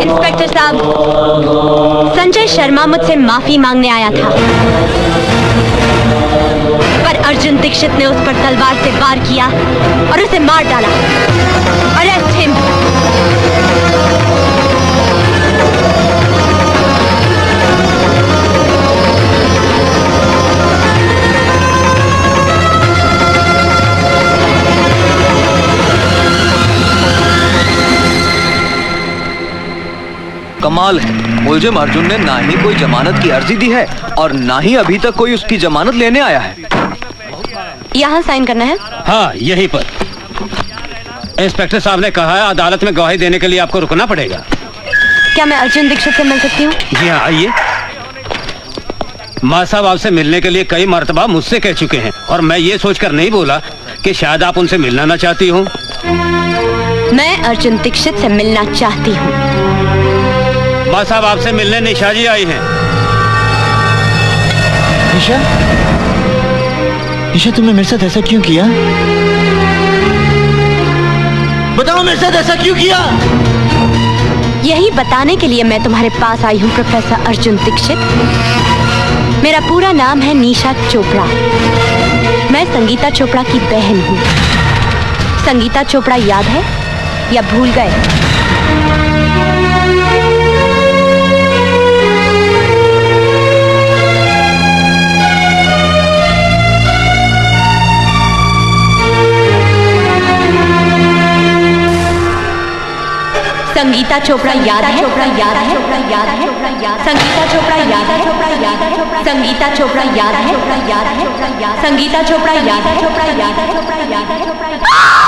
Inspector साहब, संजय शर्मा मुझसे माफी मांगने आया था, पर अर्जुन दीक्षित ने उस पर तलवार से वार किया और उसे मार डाला। Arrest him. कमाल है, मुलजिम अर्जुन ने ना ही कोई जमानत की अर्जी दी है और ना ही अभी तक कोई उसकी जमानत लेने आया है। यहाँ साइन करना है? हाँ, यहीं पर। इंस्पेक्टर साहब ने कहा है अदालत में गवाही देने के लिए आपको रुकना पड़ेगा। क्या मैं अर्जुन दीक्षित से मिल सकती हूँ? जी हाँ, आइए। माँ साहब आपसे मिलने के लिए कई मर्तबा मुझसे कह चुके हैं और मैं ये सोचकर नहीं बोला कि शायद आप उनसे मिलना ना चाहती हूँ। मैं अर्जुन दीक्षित से मिलना चाहती हूँ। माँ साहब आपसे मिलने निशा जी आई हैं। निशा, निशा तुमने मेरे साथ ऐसा क्यों किया? बताओ मेरे साथ ऐसा क्यों किया? यही बताने के लिए मैं तुम्हारे पास आई हूँ प्रोफेसर अर्जुन दीक्षित। मेरा पूरा नाम है निशा चोपड़ा। मैं संगीता चोपड़ा की बहन हूँ। संगीता चोपड़ा याद है या भूल गए? संगीता चोपड़ा याद है? चोपड़ा याद है? चोपड़ा याद है? संगीता चोपड़ा याद है? चोपड़ा याद है? संगीता चोपड़ा याद है? चोपड़ा याद है? संगीता चोपड़ा याद है? चोपड़ा याद है? चोपड़ा याद है? चोपड़ा याद है?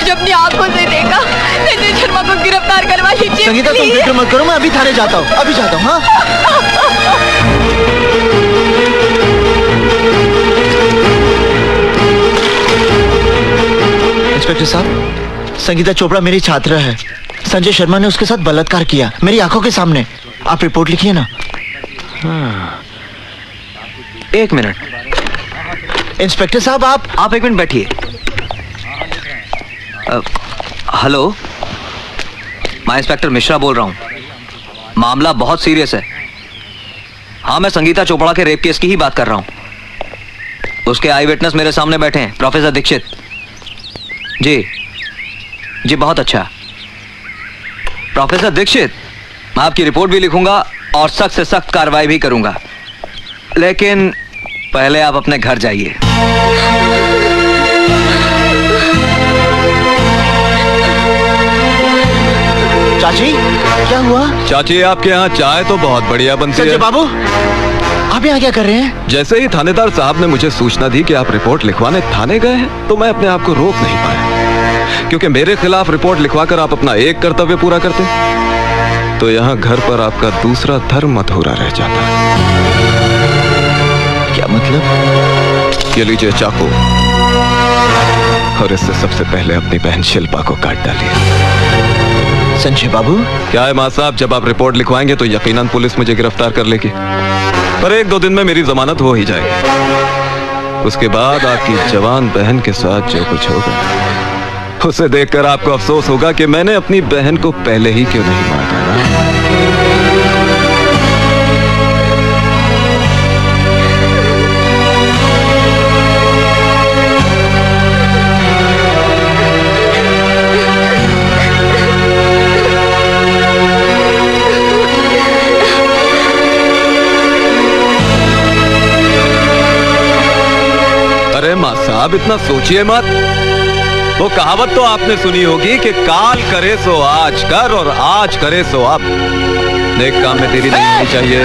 अपनी आंखों से देखा। संजय शर्मा को गिरफ्तार करवा लीजिए। संगीता तुम फिक्र मत करो, मैं अभी थाने जाता हूँ, अभी जाता हूँ। हाँ, इंस्पेक्टर साहब, संगीता चोपड़ा मेरी छात्रा है। संजय शर्मा ने उसके साथ बलात्कार किया मेरी आंखों के सामने। आप रिपोर्ट लिखिए ना। हाँ। एक मिनट इंस्पेक्टर साहब, आप एक मिनट बैठिए। हेलो, मैं इंस्पेक्टर मिश्रा बोल रहा हूं। मामला बहुत सीरियस है। हाँ, मैं संगीता चोपड़ा के रेप केस की ही बात कर रहा हूं। उसके आई विटनेस मेरे सामने बैठे हैं, प्रोफेसर दीक्षित। जी बहुत अच्छा। प्रोफेसर दीक्षित, मैं आपकी रिपोर्ट भी लिखूंगा और सख्त से सख्त कार्रवाई भी करूंगा, लेकिन पहले आप अपने घर जाइए। चाची, क्या हुआ? चाची, आपके यहाँ चाय तो बहुत बढ़िया बनती है। संजय बाबू, आप यहाँ क्या कर रहे हैं? जैसे ही थानेदार साहब ने मुझे सूचना दी कि आप रिपोर्ट लिखवाने थाने गए हैं, तो मैं अपने आप को रोक नहीं पाया, क्योंकि मेरे खिलाफ रिपोर्ट लिखवाकर आप अपना एक कर्तव्य पूरा करते तो यहाँ घर पर आपका दूसरा धर्म अधूरा रह जाता। क्या मतलब? ये लीजिए चाकू, और इससे सबसे पहले अपनी बहन शिल्पा को काट डालिए। संजय बाबू, क्या है माँ साहब, जब आप रिपोर्ट लिखवाएंगे तो यकीनन पुलिस मुझे गिरफ्तार कर लेगी, पर 1-2 दिन में मेरी जमानत हो ही जाएगी। उसके बाद आपकी जवान बहन के साथ जो कुछ होगा उसे देखकर आपको अफसोस होगा कि मैंने अपनी बहन को पहले ही क्यों नहीं मार डाला। माँ साहब, इतना सोचिए मत। वो कहावत तो आपने सुनी होगी कि काल करे सो आज कर और आज करे सो अब। नेक काम में देरी नहीं होनी चाहिए।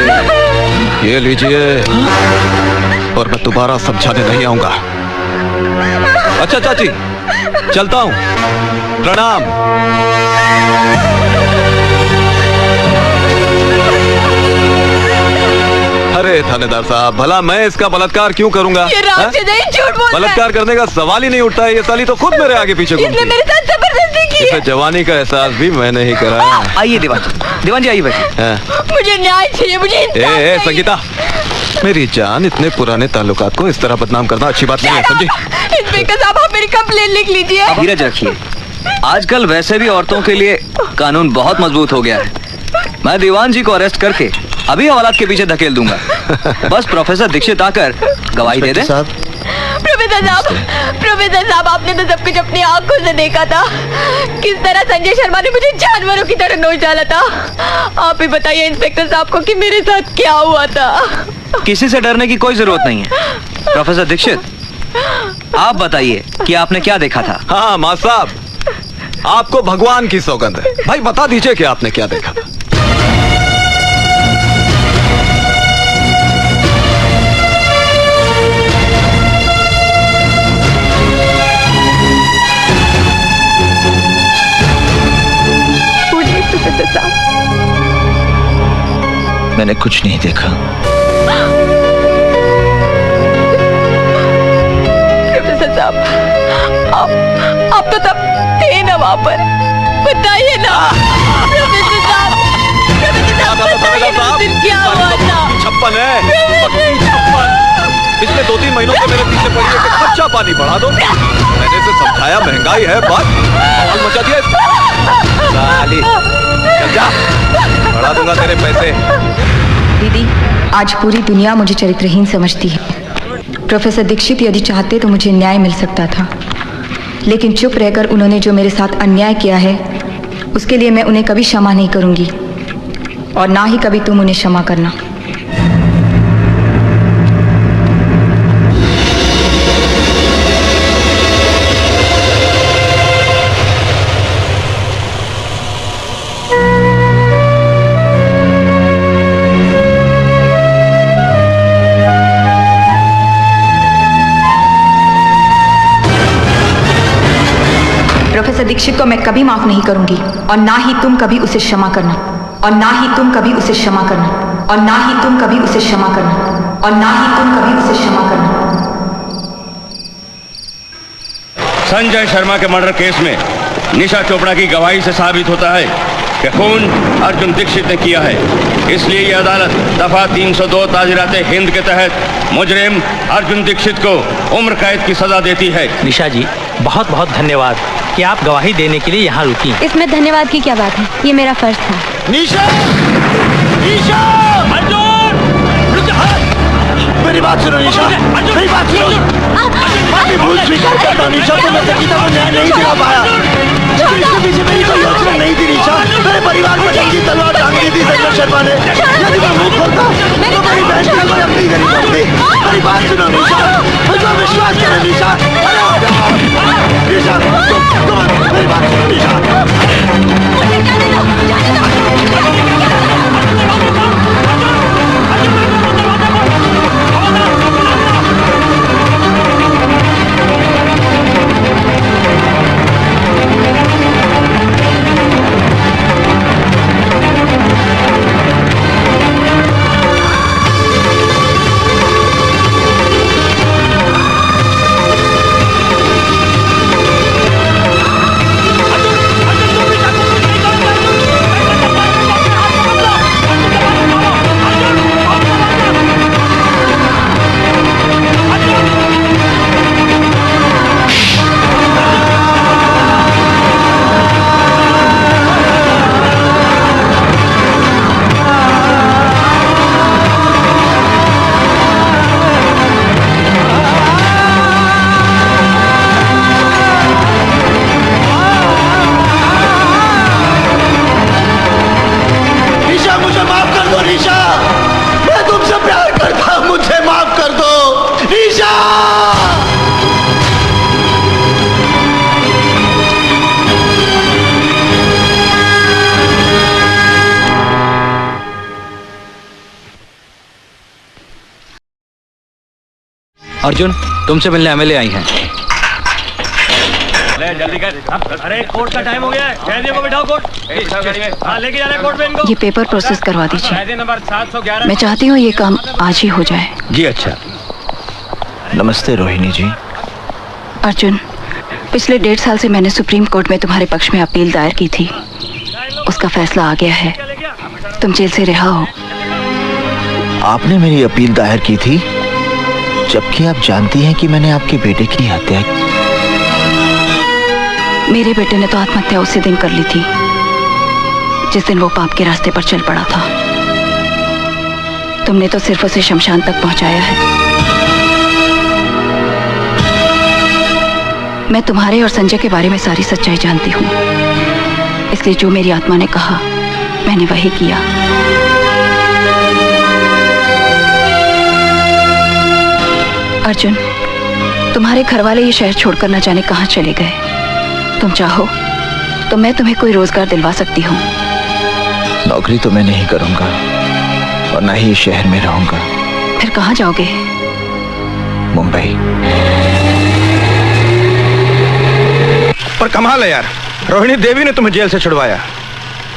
ये लीजिए, और मैं दोबारा समझाने नहीं आऊंगा। अच्छा चाची, चलता हूं। प्रणाम। अरे थानेदार साहब, भला मैं इसका बलात्कार क्यों करूंगा? ये राज से नहीं, झूठ बोल रहा है। बलात्कार करने का सवाल ही नहीं उठता है। ये साली तो खुद मेरे आगे पीछे घूमती इसने है। मेरे साथ जबरदस्ती की इसे है। जवानी का एहसास भी मैंने ही कराया। आइए दीवान जी आइए बैठिए। हाँ। मुझे न्याय चाहिए, मुझे इंसाफ चाहिए। संगीता, मेरी जान, इतने पुराने ताल्लुकात को इस तरह बदनाम करना अच्छी बात नहीं है, समझी? इंस्पेक्टर साहब, आप मेरी कंप्लेन लिख लीजिए। अब धीरज रखिए। आजकल वैसे भी औरतों के लिए कानून बहुत मजबूत हो गया है। मैं दीवान जी को अरेस्ट करके अभी हवालात के पीछे धकेल दूंगा। बस प्रोफेसर दीक्षित आकर गवाही दे दे। प्रोफेसर साहब, आपने तो सब कुछ अपनी आंखों से देखा था। किस तरह संजय शर्मा ने मुझे जानवरों की तरह नोच डाला था। आप ही बताइए इंस्पेक्टर साहब को कि मेरे साथ क्या हुआ था। किसी से डरने की कोई जरूरत नहीं है। प्रोफेसर दीक्षित, आप बताइए कि आपने क्या देखा था। हाँ मां साहब, आपको भगवान की सौगंध है। भाई बता दीजिए कि आपने क्या देखा था। बोलिए प्रोफेसर साहब। मैंने कुछ नहीं देखा। प्रोफेसर साहब, आप तो तब थे ना वहां पर, बताइए ना। प्रोफेसर साहब, बताइए ना, उस दिन क्या हुआ था। 56 है, पक्की 56। पिछले 2-3 महीनों से मेरे पीछे पड़ी है कि कच्चा पानी बढ़ा दो। मैंने इसे समझाया, महंगाई है, बात बवाल मचा दिया साली। चल जा, बढ़ा दूंगा तेरे पैसे। दीदी, आज पूरी दुनिया मुझे चरित्रहीन समझती है। प्रोफेसर दीक्षित यदि चाहते तो मुझे न्याय मिल सकता था, लेकिन चुप रहकर उन्होंने जो मेरे साथ अन्याय किया है उसके लिए मैं उन्हें कभी क्षमा नहीं करूंगी, और ना ही कभी तुम उन्हें क्षमा करना। प्रोफेसर दीक्षित को मैं कभी माफ नहीं करूंगी, और ना ही तुम कभी उसे क्षमा करना, और ना ही तुम कभी उसे क्षमा करना, और ना ही तुम कभी उसे क्षमा करना, और ना ही तुम कभी उसे क्षमा करना। संजय शर्मा के मर्डर केस में निशा चोपड़ा की गवाही से साबित होता है कि खून अर्जुन दीक्षित ने किया है। इसलिए ये अदालत दफा 302 ताजीराते हिंद के तहत मुजरिम अर्जुन दीक्षित को उम्र कैद की सजा देती है। निशा जी, बहुत बहुत धन्यवाद कि आप गवाही देने के लिए यहाँ रुकी। इसमें धन्यवाद की क्या बात है, ये मेरा फर्ज था। निशा! निशा! मेरी बात सुनो निशा, मेरी बात सुनो। मैं भूल स्वीकार करता हूँ निशा, तो मैं संगीता को न्याय नहीं दिला पाया, लेकिन इसके पीछे मेरी कोई योजना नहीं थी निशा। मेरे परिवार पर जंगी तलवार टांग दी थी संजय शर्मा ने। यदि मैं मुंह खोलता तो मेरी बहन की कोई अपनी गरीब होती। मेरी बात सुनो निशा, मुझे विश्वास करो निशा। निशा, तुम मेरी बात सुनो निशा। अर्जुन, तुमसे मिलने एमएलए आई हैं। जल्दी कर। अरे कोर्ट का टाइम हो गया है, कैदियों को बिठाओ कोर्ट। हाँ, लेके जाना कोर्ट में इनको। ये पेपर प्रोसेस करवा दीजिए। कैदी नंबर 711। मैं चाहती हूँ ये काम आज ही हो जाए। जी अच्छा। नमस्ते रोहिणी जी। अर्जुन, पिछले 1.5 साल से मैंने सुप्रीम कोर्ट में तुम्हारे पक्ष में अपील दायर की थी। उसका फैसला आ गया है, तुम जेल से रिहा हो। आपने मेरी अपील दायर की थी, जबकि आप जानती हैं कि मैंने आपके बेटे की हत्या की। मेरे बेटे ने तो आत्महत्या उसी दिन कर ली थी जिस दिन वो पाप के रास्ते पर चल पड़ा था। तुमने तो सिर्फ उसे शमशान तक पहुंचाया है। मैं तुम्हारे और संजय के बारे में सारी सच्चाई जानती हूँ, इसलिए जो मेरी आत्मा ने कहा मैंने वही किया। अर्जुन, तुम्हारे घर वाले ये शहर छोड़कर न जाने कहाँ चले गए। तुम चाहो तो मैं तुम्हें कोई रोजगार दिलवा सकती हूँ। नौकरी तो मैं नहीं करूंगा और ना ही इस शहर में रहूंगा। फिर कहाँ जाओगे? मुंबई। पर कमाल है यार, रोहिणी देवी ने तुम्हें जेल से छुड़वाया।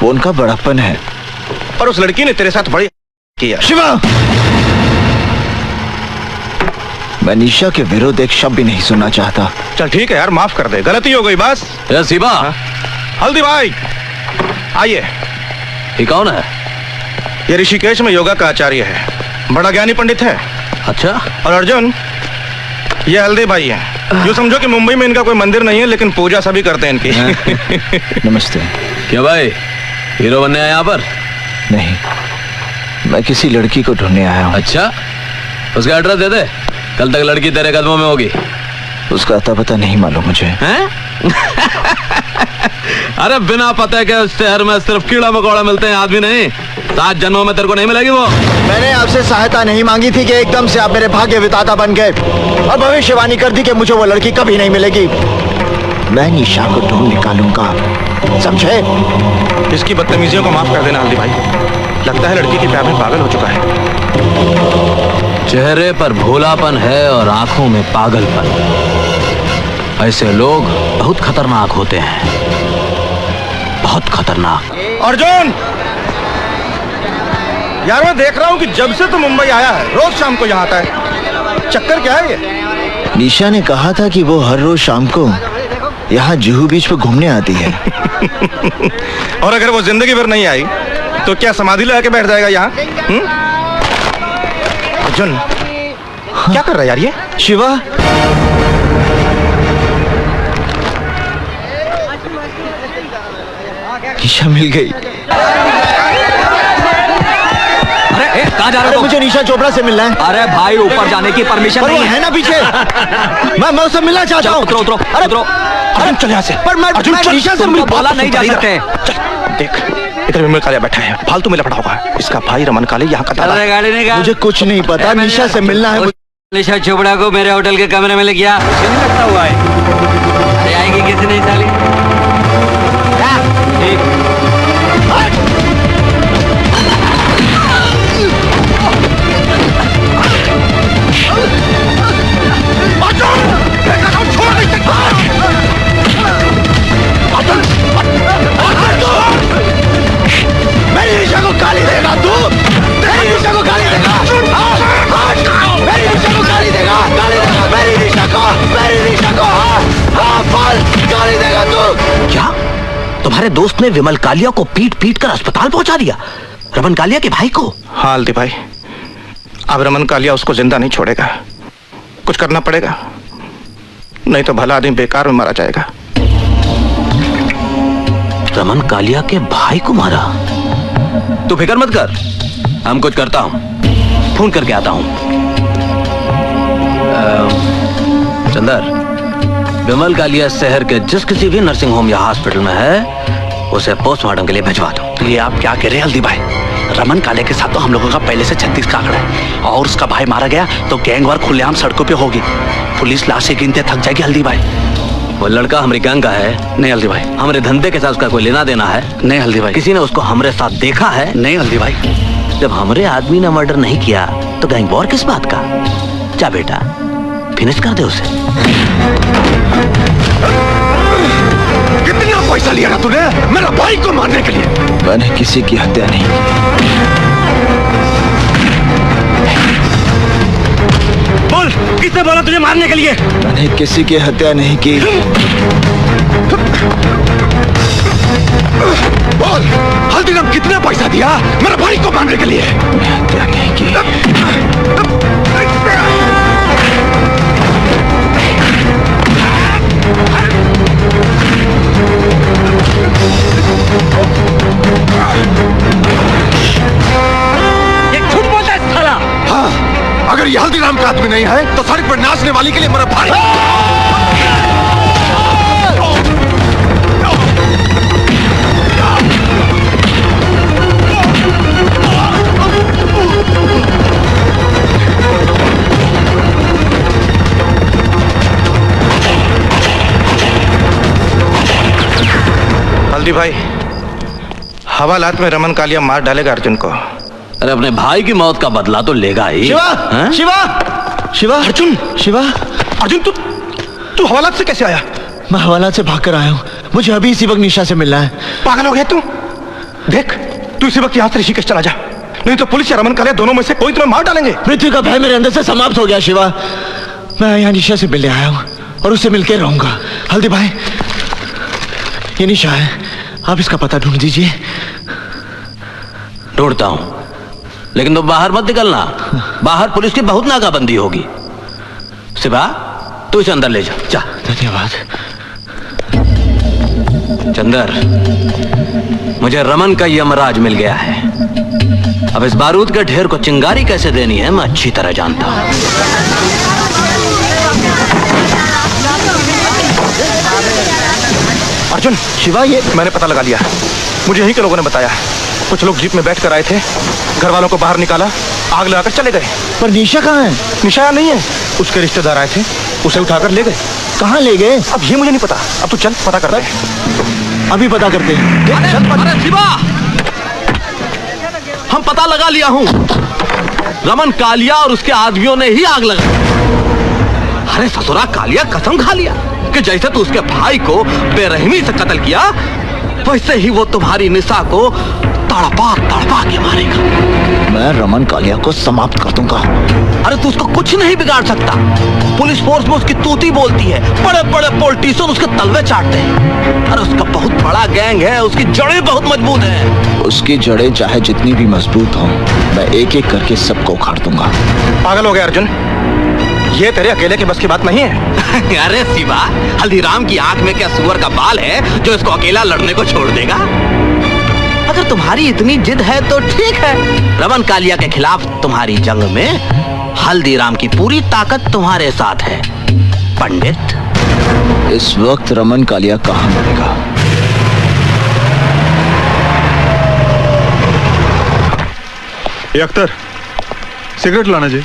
वो उनका बड़प्पन है। और उस लड़की ने तेरे साथ बड़ी किया। शिवा, मैं निशा के विरुद्ध एक शब्द भी नहीं सुनना चाहता। चल ठीक है यार, माफ कर दे, गलती हो गई बस। शिवा, हल्दी भाई आइए। ये कौन है? ये ऋषिकेश में योगा का आचार्य है, बड़ा ज्ञानी पंडित है। अच्छा। और अर्जुन, ये हल्दी भाई है। जो समझो कि मुंबई में इनका कोई मंदिर नहीं है, लेकिन पूजा सभी करते हैं इनकी। नमस्ते। क्या भाई, हीरो बनने आया यहाँ पर? नहीं, मैं किसी लड़की को ढूंढने आया हूँ। अच्छा, उसका एड्रेस दे दे, कल तक लड़की तेरे कदमों में होगी। उसका अता पता नहीं मालूम मुझे। हैं? अरे बिना पते के उस शहर में सिर्फ कीड़ा मकोड़ा मिलते हैं, आदमी नहीं। 7 जन्मों में तेरे को नहीं मिलेगी वो। मैंने आपसे सहायता नहीं मांगी थी कि एकदम से आप मेरे भाग्य विधाता बन गए और भविष्यवाणी कर दी कि मुझे वो लड़की कभी नहीं मिलेगी। मैं निशा को ढूंढ निकालूंगा, समझे? इसकी बदतमीजियों को माफ कर देना हल्दी भाई। लगता है लड़की के प्यार में पागल हो चुका है। चेहरे पर भोलापन है और आंखों में पागलपन। ऐसे लोग बहुत खतरनाक होते हैं, बहुत खतरनाक। अर्जुन यार, मैं देख रहा हूँ कि जब से तू मुंबई आया है रोज शाम को यहाँ आता है। चक्कर क्या है ये? निशा ने कहा था कि वो हर रोज शाम को यहाँ जुहू बीच पर घूमने आती है। और अगर वो जिंदगी भर नहीं आई तो क्या समाधि लगा के बैठ जाएगा यहाँ? अर्जुन, क्या कर रहा है यार ये? शिवा, निशा मिल गई। अरे कहाँ जा रहे हो? मुझे निशा चोपड़ा से मिलना है। अरे भाई, ऊपर जाने की परमिशन पर वो नहीं है ना पीछे। मैं उससे मिलना चाहता हूँ। उतरो उतरो उतरो। अर्जुन चल यहाँ से। पर मैं निशा से मिल बोला नहीं जा सकते। देख, इधर विमल कालिया बैठा है, फालतू में लफड़ा होगा। इसका भाई रमन काले यहाँ का दादा। गाड़ी निकाल। मुझे कुछ नहीं पता, निशा से मिलना है। निशा चोपड़ा को मेरे होटल के कमरे में ले गया। नहीं लगता हुआ है। अरे आएगी किसी नहीं साली। मेरी निशा को गाली देगा तू? मेरी निशा को गाली देगा? मेरी निशा को गाली देगा? गाली देगा मेरी निशा को? मेरी निशा को गाली देगा तू? क्या तुम्हारे दोस्त ने विमल कालिया को पीट पीट कर अस्पताल पहुंचा दिया? रमन कालिया के भाई को? हाँ हल्दी भाई, अब रमन कालिया उसको जिंदा नहीं छोड़ेगा। कुछ करना पड़ेगा, नहीं तो भला आदमी बेकार में मारा जाएगा। रमन कालिया के भाई को मारा? तू फिक्र मत कर, हम कुछ करता हूं, फोन करके आता हूं। चंदर, विमल कालिया शहर के जिस किसी भी नर्सिंग होम या हॉस्पिटल में है, उसे पोस्टमार्टम के लिए भिजवा दो। तो ये आप क्या कह रहे हैं हल्दी भाई? रमन कालिया के साथ तो हम लोगों का पहले से 36 का आंकड़ा है, और उसका भाई मारा गया तो गैंगवार खुलेआम सड़कों पे होगी। पुलिस लाशें गिनते थक जाएगी हल्दी भाई। वो लड़का हमारी गैंग का है। नहीं हल्दी भाई। हमारे धंधे के साथ उसका कोई लेना देना है? नहीं हल्दी भाई। किसी ने उसको हमारे साथ देखा है? नहीं हल्दी भाई। जब हमारे आदमी ने मर्डर नहीं किया तो गैंग वॉर किस बात का? जा बेटा, फिनिश कर दे उसे। कितना पैसा लिया ना तूने मेरा भाई को मारने के लिए? मैंने किसी की हत्या नहीं की। बोल, किसने बोला तुझे मारने के लिए? मैंने किसी की हत्या नहीं की। बोल, हल्दीराम कितना पैसा दिया मेरा भाई को मारने के लिए? मैं हत्या नहीं की। ये झूठ बोलता है साला। हाँ, अगर ये हल्दीराम का आदमी नहीं है तो सड़क पर नाचने वाली के लिए मेरा भाई। हल्दी भाई, हवालात में रमन कालिया मार डालेगा अर्जुन को। अरे अपने भाई की मौत का बदला तो लेगा ही। शिवा, हैं? शिवा, शिवा, अर्जुन, शिवा, अर्जुन तू हवालात से कैसे आया? मैं हवालात से भागकर आया हूँ। मुझे अभी इसी वक्त निशा से मिलना है। पागल हो गया तू? देख, तू इसी वक्त यहाँ से ऋषिकेश चला जा, नहीं तो पुलिस या रमन कालिया दोनों में से कोई तुम्हें मार डालेंगे। मृत्यु का भय मेरे अंदर से समाप्त हो गया शिवा। मैं यहाँ निशा से मिलने आया हूँ और उससे मिलकर रहूंगा। हल्दी भाई, ये निशा है, आप इसका पता ढूंढ दीजिए। ढूंढता हूं, लेकिन तुम बाहर मत निकलना। बाहर पुलिस की बहुत नाकाबंदी होगी। सिवा, तू इसे अंदर ले जा। जा। धन्यवाद। चंदर, मुझे रमन का यमराज मिल गया है। अब इस बारूद के ढेर को चिंगारी कैसे देनी है मैं अच्छी तरह जानता हूं। अर्जुन, शिवा, ये मैंने पता लगा लिया। मुझे यहीं के लोगों ने बताया। कुछ लोग जीप में बैठ कर आए थे, घर वालों को बाहर निकाला, आग लगाकर चले गए। पर निशा कहाँ है? निशा यहाँ नहीं है। उसके रिश्तेदार आए थे, उसे उठाकर ले गए। कहाँ ले गए? अब ये मुझे नहीं पता। अब तू चल पता करते हैं। अभी पता करते हैं। अरे शिवा, हम पता लगा लिया हूं। रमन कालिया और उसके आदमियों ने ही आग लगाई। अरे ससुरा कालिया कसम खा लिया कि जैसे तू उसके भाई को बेरहमी से कत्ल किया, वैसे ही वो तुम्हारी निशा को तड़पा तड़पा के मारेगा। मैं रमन कालिया को समाप्त कर दूंगा। अरे तू उसको कुछ नहीं बिगाड़ सकता। पुलिस फोर्स में उसकी तूती बोलती है, बड़े बड़े पॉलिटिशियन उसके तलवे चाटते हैं। अरे उसका बहुत बड़ा गैंग है, उसकी जड़ें बहुत मजबूत हैं। उसकी जड़ें चाहे जितनी भी मजबूत हों, मैं एक एक करके सबको उखाड़ दूंगा। पागल हो गया अर्जुन, ये तेरे अकेले की बस की बात नहीं है। अरे शिवा, हल्दीराम की आंख में क्या सुअर का बाल है जो इसको अकेला लड़ने को छोड़ देगा? अगर तुम्हारी इतनी जिद है तो ठीक है। रमन कालिया के खिलाफ तुम्हारी जंग में हल्दीराम की पूरी ताकत तुम्हारे साथ है पंडित। इस वक्त रमन कालिया कहाँ मरेगा? ये अख्तर, सिगरेट लाना जी।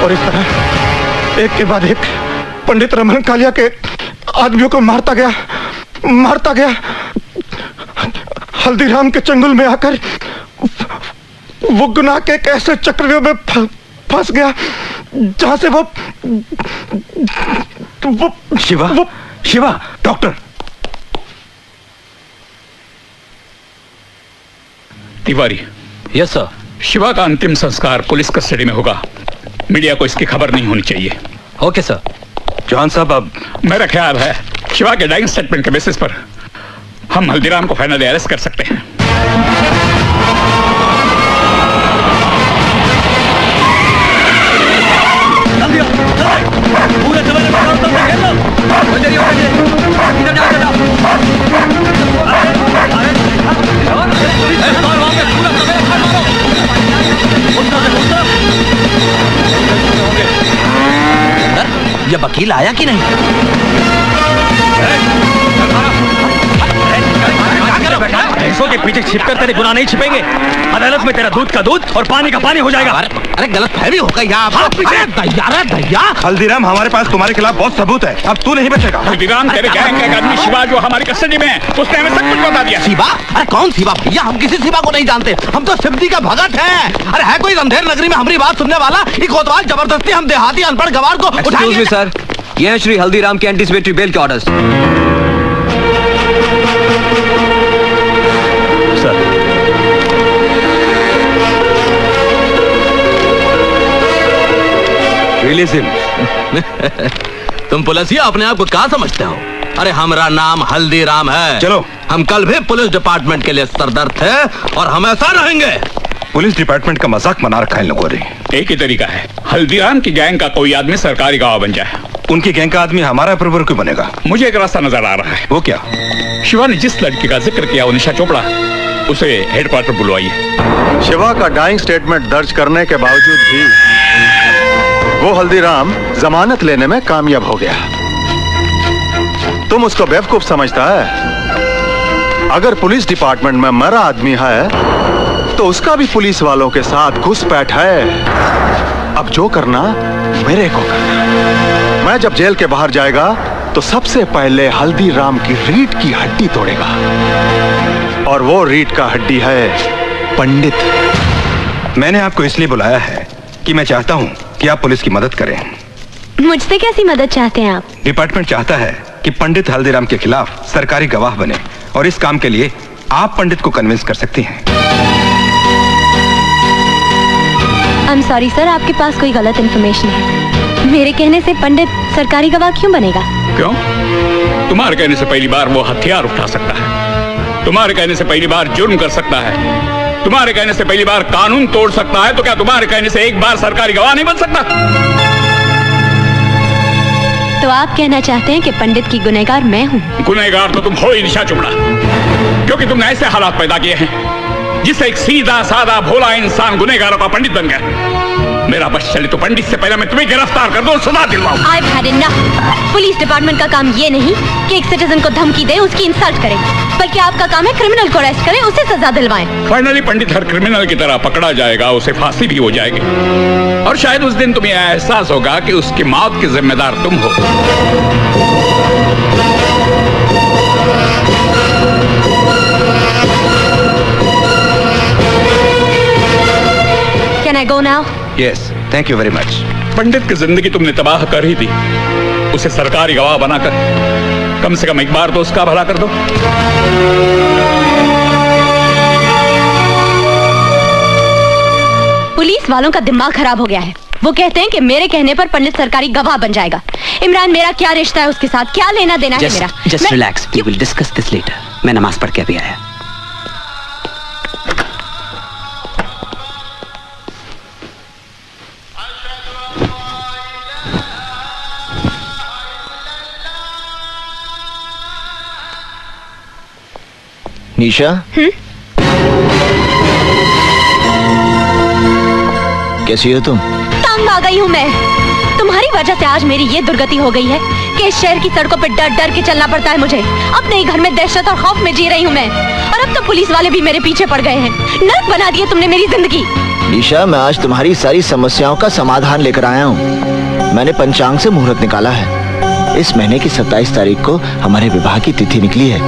और इस तरह एक के बाद एक पंडित रमन कालिया के आदमियों को मारता गया। हल्दीराम के चंगुल में आकर वो गुनाह के एक ऐसे चक्रव्यूह में फंस गया जहां से वो Shiva, doctor. Tiwari. Yes sir. Shiva का अंतिम संस्कार पुलिस कस्टडी में होगा। मीडिया को इसकी खबर नहीं होनी चाहिए। Okay sir. जॉन साहब, अब मेरा ख्याल है शिवा के डाइंग स्टेटमेंट के बेसिस पर हम हल्दीराम को फाइनली अरेस्ट कर सकते हैं। पूरे वकील आया कि नहीं? भैंसों के पीछे छिपकर तेरे गुनाह नहीं छिपेंगे। अदालत में तेरा दूध का दूध और पानी का पानी हो जाएगा। अरे गलत फहमी हो गई यहाँ। दैया हल्दीराम, हमारे पास तुम्हारे खिलाफ बहुत सबूत है, अब तू नहीं बचेगा। हल्दीराम तेरे गैंग का एक आदमी शिवा जो हमारी कस्टडी में है, उसने हमें सब कुछ बता दिया। शिवा? अरे कौन शिवा भैया? हम किसी शिवा को नहीं जानते, हम तो सिद्धि का भगत हैं। अरे है कोई रंधेर नगरी में हमारी बात सुनने वाला? ये कोतवाल जबरदस्ती हम देहाती अनपढ़ गवार को उठाएंगे। सर, ये है श्री हल्दीराम के एंटीसिपेटरी बेल के ऑर्डर्स। Release him. तुम पुलिसिया अपने आप को क्या समझते हो? अरे हमारा नाम हल्दीराम है। चलो। हम कल भी पुलिस डिपार्टमेंट के लिए सरदर्द थे और हमेशा रहेंगे। पुलिस डिपार्टमेंट का मजाक मना रखा है इन लोगों ने। एक ही तरीका है, हल्दीराम की गैंग का कोई आदमी सरकारी गवाह बन जाए। उनकी गैंग का आदमी हमारा अप्रूवर क्यों बनेगा? मुझे एक रास्ता नजर आ रहा है। वो क्या? शिवा ने जिस लड़की का जिक्र किया वो निशा चोपड़ा, उसे हेडक्वार्टर बुलवाइए। शिवा का डाइंग स्टेटमेंट दर्ज करने के बावजूद भी वो हल्दीराम जमानत लेने में कामयाब हो गया। तुम उसको बेवकूफ समझता है? अगर पुलिस डिपार्टमेंट में मरा आदमी है तो उसका भी पुलिस वालों के साथ घुसपैठ है। अब जो करना मेरे को करना। मैं जब जेल के बाहर जाएगा तो सबसे पहले हल्दीराम की रीढ़ की हड्डी तोड़ेगा, और वो रीढ़ का हड्डी है पंडित। मैंने आपको इसलिए बुलाया है कि मैं चाहता हूँ कि आप पुलिस की मदद करें। मुझसे कैसी मदद चाहते हैं आप? डिपार्टमेंट चाहता है कि पंडित हल्दीराम के खिलाफ सरकारी गवाह बने, और इस काम के लिए आप पंडित को कन्विंस कर सकती हैं। I'm sorry सर, आपके पास कोई गलत इन्फॉर्मेशन है। मेरे कहने से पंडित सरकारी गवाह क्यों बनेगा? क्यों? तुम्हारे कहने से पहली बार वो हथियार उठा सकता है, तुम्हारे कहने से पहली बार जुर्म कर सकता है, तुम्हारे कहने से पहली बार कानून तोड़ सकता है, तो क्या तुम्हारे कहने से एक बार सरकारी गवाह नहीं बन सकता? तो आप कहना चाहते हैं कि पंडित की गुनहगार मैं हूँ? गुनहगार तो तुम हो ही निशा चोपड़ा, क्योंकि तुमने ऐसे हालात पैदा किए हैं जिससे एक सीधा साधा भोला इंसान गुनहगारों का पंडित बन गया। मेरा बस चले तो पंडित से पहले मैं तुम्हें गिरफ्तार कर दूं, सजा दिलवाऊं। I've had enough। Police department का काम ये नहीं कि एक सिटीजन को धमकी दे, उसकी इंसल्ट करे, बल्कि आपका काम है क्रिमिनल को अरेस्ट करें, उसे सजा दिलवाएं। फाइनली पंडित हर क्रिमिनल की तरह पकड़ा जाएगा, उसे फांसी भी हो जाएगी, और शायद उस दिन तुम्हें एहसास होगा कि उसकी मौत की जिम्मेदार तुम हो। Can I go now? Yes, thank you very much. पंडित की जिंदगी तुमने तबाह कर ही दी, उसे सरकारी गवाह बनाकर कम से कम एक बार तो उसका भला कर दो। पुलिस वालों का दिमाग खराब हो गया है। वो कहते हैं कि मेरे कहने पर पंडित सरकारी गवाह बन जाएगा। इमरान, मेरा क्या रिश्ता है उसके साथ? क्या लेना देना है मेरा? Just relax, we will discuss this later. मैं नमाज पढ़ के अभी आया। निशा, कैसी हो तुम? तंग आ गई हूँ मैं। तुम्हारी वजह से आज मेरी ये दुर्गति हो गई है कि इस शहर की सड़कों पर डर डर के चलना पड़ता है मुझे। अपने ही घर में दहशत और खौफ में जी रही हूँ मैं, और अब तो पुलिस वाले भी मेरे पीछे पड़ गए हैं। नर्क बना दिए तुमने मेरी जिंदगी। निशा, मैं आज तुम्हारी सारी समस्याओं का समाधान लेकर आया हूँ। मैंने पंचांग से मुहूर्त निकाला है। इस महीने की 27 तारीख को हमारे विवाह की तिथि निकली है।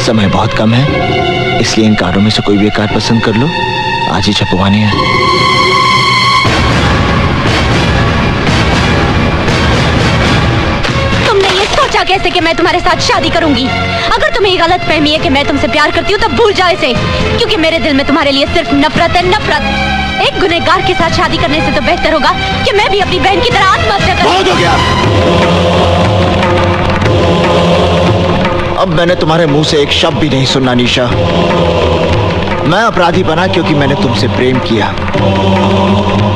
समय बहुत कम है, इसलिए इन कार्डों में से कोई भी एक कार्ड पसंद कर लो। आज ही छपवानी है। तुमने ये सोचा कैसे कि मैं तुम्हारे साथ शादी करूंगी? अगर तुम्हें ये गलत फहमी है कि मैं तुमसे प्यार करती हूँ तो भूल जाओ इसे, क्योंकि मेरे दिल में तुम्हारे लिए सिर्फ नफरत है, नफरत। एक गुनहगार के साथ शादी करने से तो बेहतर होगा कि मैं भी अपनी बहन की तरह आत्महत्या करूं। बहुत हो गया। अब मैंने तुम्हारे मुंह से एक शब्द भी नहीं सुनना निशा। मैं अपराधी बना क्योंकि मैंने तुमसे प्रेम किया,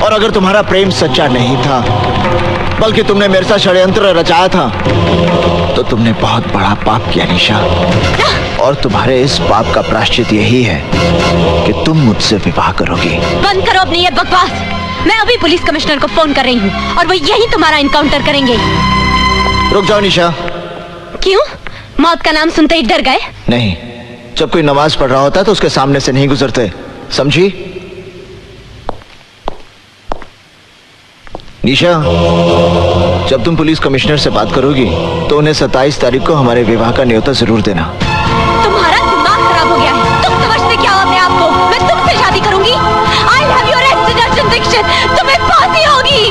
और अगर तुम्हारा प्रेम सच्चा नहीं था बल्कि तुमने मेरे साथ षड्यंत्र रचाया था तो तुमने बहुत बड़ा पाप किया निशा, और तुम्हारे इस पाप का प्रायश्चित यही है कि तुम मुझसे विवाह करोगी। बंद करो अपनी ये बकवास। मैं अभी पुलिस कमिश्नर को फोन कर रही हूँ और वो यही तुम्हारा इनकाउंटर करेंगे। रुक जाओ निशा। क्यों? मौत का नाम सुनते ही डर गए? नहीं, जब कोई नमाज पढ़ रहा होता है तो उसके सामने से नहीं गुजरते, समझी? निशा, जब तुम पुलिस कमिश्नर से बात करोगी तो उन्हें 27 तारीख को हमारे विवाह का न्योता जरूर देना। तुम्हारा दिमाग खराब हो गया है। तुम समझते क्या हो अपने आप को? मैं तुमसे शादी करूंगी। I'll have you arrested, Arjun Dixit. तुम्हें फांसी होगी।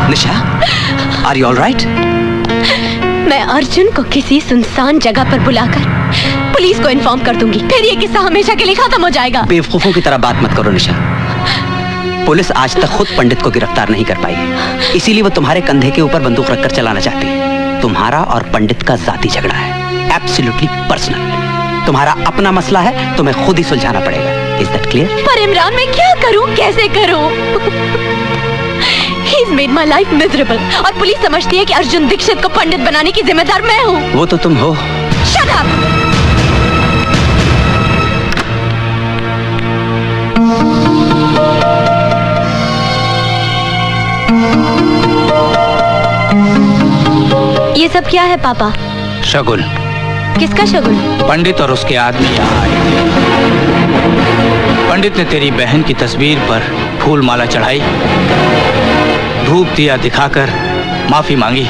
निशा, are you all right? मैं अर्जुन को किसी सुनसान जगह पर बुलाकर पुलिस को इन्फॉर्म कर दूंगी, फिर ये किस्सा हमेशा के लिए खत्म हो जाएगा। बेवकूफों की तरह बात मत करो निशा। पुलिस आज तक खुद पंडित को गिरफ्तार नहीं कर पाई, इसीलिए वो तुम्हारे कंधे के ऊपर बंदूक रखकर चलाना चाहती है। तुम्हारा और पंडित का जाती झगड़ा है, एब्सोल्युटली पर्सनल। तुम्हारा अपना मसला है, तुम्हें खुद ही सुलझाना पड़ेगा। Is that clear? पर इमरान, मैं क्या करूं, कैसे करूं? He's made my life miserable और पुलिस समझती है कि अर्जुन दीक्षित को पंडित बनाने की जिम्मेदार मैं हूँ। वो तो तुम हो। Shut up! ये सब क्या है पापा? शगुन। किसका शगुन? पंडित और उसके आदमी यहाँ आए थे। पंडित ने तेरी बहन की तस्वीर पर फूल माला चढ़ाई, धूप दिया दिखाकर माफी मांगी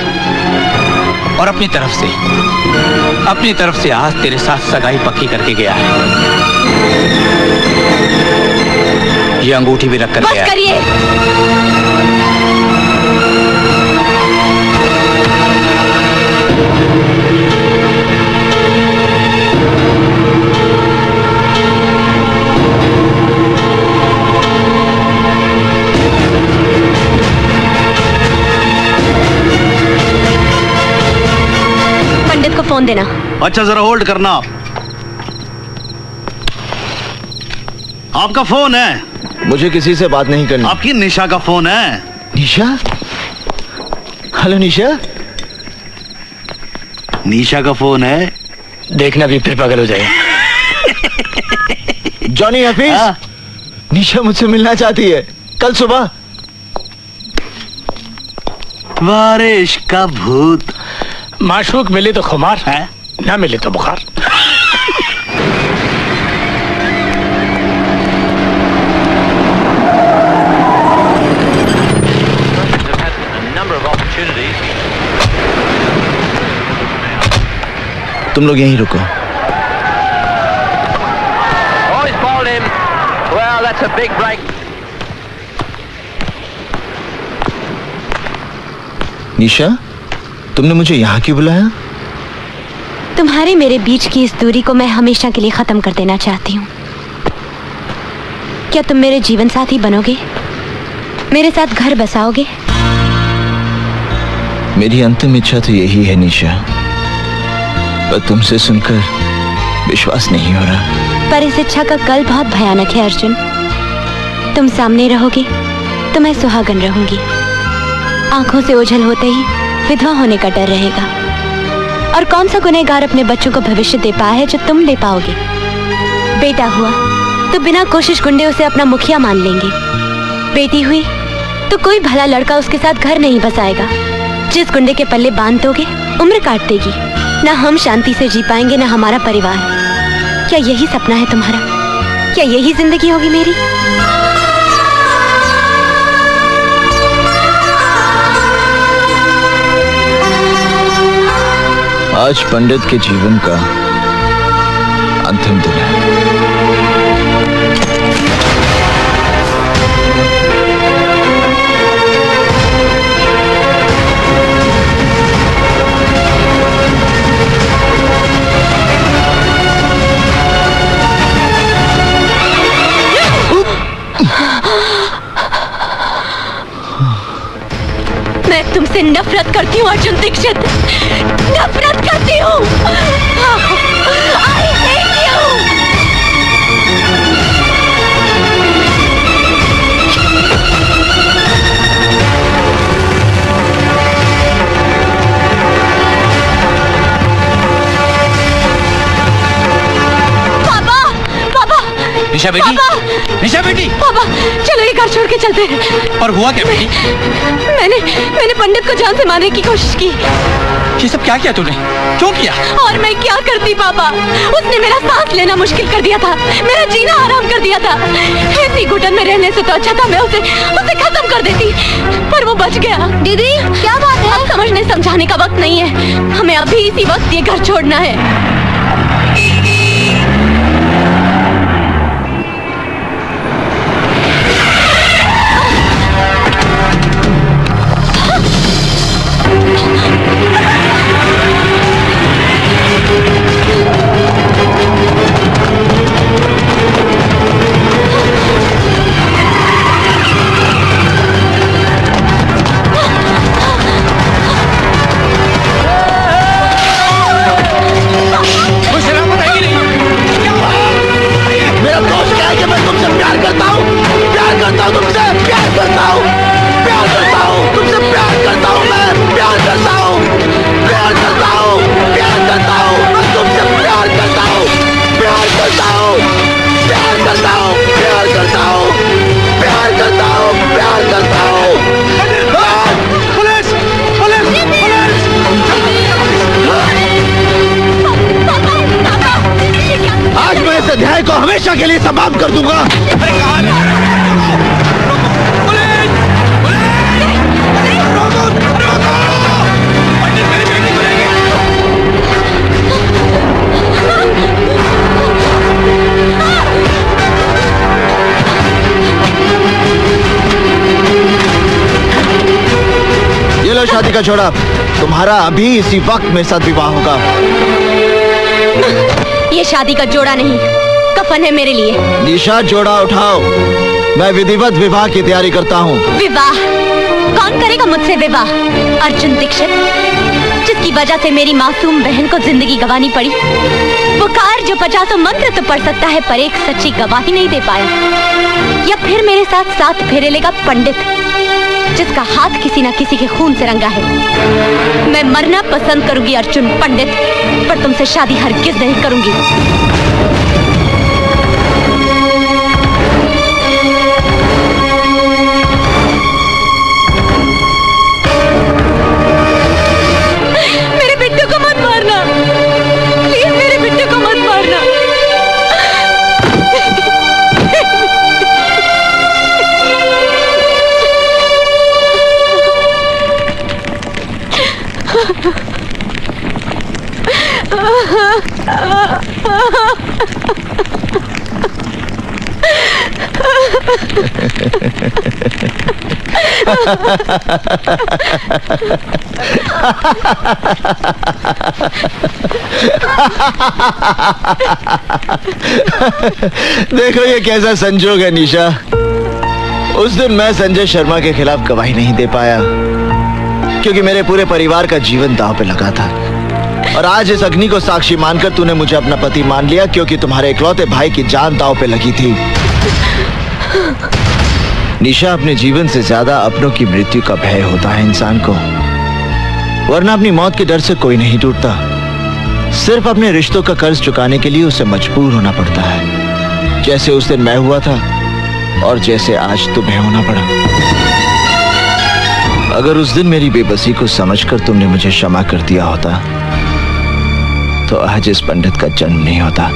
और अपनी तरफ से आज तेरे साथ सगाई पक्की करके गया है। ये अंगूठी भी रख कर गया। बस करिए। पंडित को फोन देना। अच्छा, जरा होल्ड करना। आपका फोन है? मुझे किसी से बात नहीं करनी। आपकी निशा का फोन है। निशा? हेलो निशा। निशा का फोन है। देखना भी फिर पागल हो जाए। जॉनी हफीज, निशा मुझसे मिलना चाहती है कल सुबह। बारिश का भूत। माशूक मिले तो खुमार है, ना मिले तो बुखार। तुम लोग यहीं रुको। निशा, तुमने मुझे यहाँ क्यों बुलाया? तुम्हारे मेरे बीच की इस दूरी को मैं हमेशा के लिए खत्म कर देना चाहती हूँ। क्या तुम मेरे जीवन साथी बनोगे? मेरे साथ घर बसाओगे? मेरी अंतिम इच्छा तो यही है निशा, पर तुमसे सुनकर विश्वास नहीं हो रहा। पर इस इच्छा का कल बहुत भयानक है अर्जुन। तुम सामने रहोगे तो मैं सुहागन रहूंगी। आंखों से ओझल होते ही विधवा होने का डर रहेगा। और कौन सा गुनहगार अपने बच्चों को भविष्य दे पाया है जो तुम दे पाओगे? बेटा हुआ तो बिना कोशिश गुंडे उसे अपना मुखिया मान लेंगे। बेटी हुई तो कोई भला लड़का उसके साथ घर नहीं बसाएगा। जिस गुंडे के पल्ले बांध दोगे उम्र काट देगी। ना हम शांति से जी पाएंगे ना हमारा परिवार। क्या यही सपना है तुम्हारा? क्या यही जिंदगी होगी मेरी? आज पंडित के जीवन का अंतिम दिन है। मैं तुमसे नफरत करती हूँ अर्जुन दीक्षित, नफरत करती हूँ। I hate you। पापा, निशा बेटी, निशा बेटी। पापा चलो ये घर छोड़ के चलते हैं। पर हुआ क्या बेटी? मैंने पंडित को जान से मारने की कोशिश की। ये सब क्या किया तूने? क्यों किया? और मैं क्या करती पापा, उसने मेरा सांस लेना मुश्किल कर दिया था, मेरा जीना हराम कर दिया था। इतनी घुटन में रहने से तो अच्छा था मैं उसे खत्म कर देती, पर वो बच गया। दीदी क्या बात है? अब समझने समझाने का वक्त नहीं है, हमें अभी इसी वक्त ये घर छोड़ना है। अध्याय को हमेशा के लिए समाप्त कर दूंगा। ये लो शादी का जोड़ा, तुम्हारा अभी इसी वक्त मेरे साथ विवाह होगा। ये शादी का जोड़ा नहीं, कफन है मेरे लिए। निशा जोड़ा उठाओ, मैं विधिवत विवाह की तैयारी करता हूँ। विवाह? कौन करेगा मुझसे विवाह? अर्जुन दीक्षित, जिसकी वजह से मेरी मासूम बहन को जिंदगी गंवानी पड़ी। वो कार जो 50 मंत्र तो पढ़ सकता है पर एक सच्ची गवाही नहीं दे पाया। या फिर मेरे साथ 7 फेरे लेगा पंडित, जिसका हाथ किसी न किसी के खून से रंगा है। मैं मरना पसंद करूंगी अर्जुन पंडित, पर तुमसे शादी हरगिज नहीं करूंगी। देखो ये कैसा संजोग है निशा। उस दिन मैं संजय शर्मा के खिलाफ गवाही नहीं दे पाया क्योंकि मेरे पूरे परिवार का जीवन दांव पे लगा था, और आज इस अग्नि को साक्षी मानकर तूने मुझे अपना पति मान लिया क्योंकि तुम्हारे इकलौते भाई की जान दांव पे लगी थी। निशा, अपने जीवन से ज्यादा अपनों की मृत्यु का भय होता है इंसान को, वरना अपनी मौत के डर से कोई नहीं टूटता। सिर्फ अपने रिश्तों का कर्ज चुकाने के लिए उसे मजबूर होना पड़ता है, जैसे उस दिन मैं हुआ था और जैसे आज तुम्हें होना पड़ा। अगर उस दिन मेरी बेबसी को समझकर तुमने मुझे क्षमा कर दिया होता तो आज इस पंडित का जन्म नहीं होता।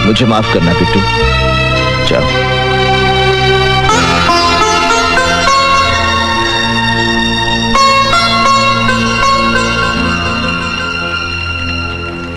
मुझे माफ करना बिट्टू, जाओ।